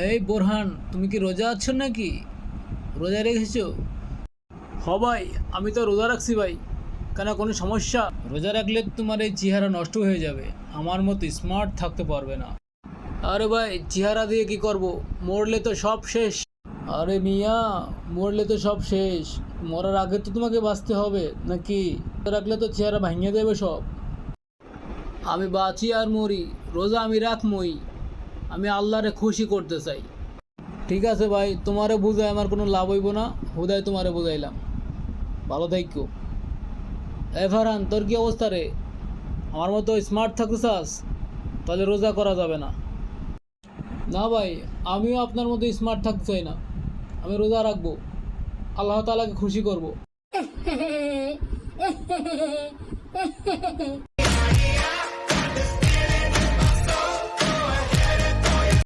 এই বোরহান, তুমি কি রোজা আছো নাকি? রোজা রেখেছো? ভাই, আমি তো রোজা রাখছি ভাই। কেন, কোনো সমস্যা? রোজা রাখলে তোমার এই চেহারা নষ্ট হয়ে যাবে, আমার মতো স্মার্ট থাকতে পারবে না। আরে ভাই, চেহারা দিয়ে কি করব? মরলে তো সব শেষ। আরে মিয়া, মরলে তো সব শেষ। মরার আগে তো তোমাকে বাঁচতে হবে নাকি? রাখলে তো চেহারা ভেঙে দেবে সব। আমি বাঁচি আর মরি, রোজা আমি রাখমই। আমি আল্লাহরে খুশি করতে চাই। ঠিক আছে ভাই, তোমারে বুঝাই আমার কোনো লাভ হইব না, হুদায় তোমারে বুঝাইলাম। ভালো থাইকো। এ ফারহান, তোর কি অবস্থা রে? আমার মতো স্মার্ট থাকতে চাস? তাহলে রোজা করা যাবে না। না ভাই, আমিও আপনার মতো স্মার্ট থাকতে চাই না। আমি রোজা রাখবো, আল্লাহ তাআলাকে খুশি করব।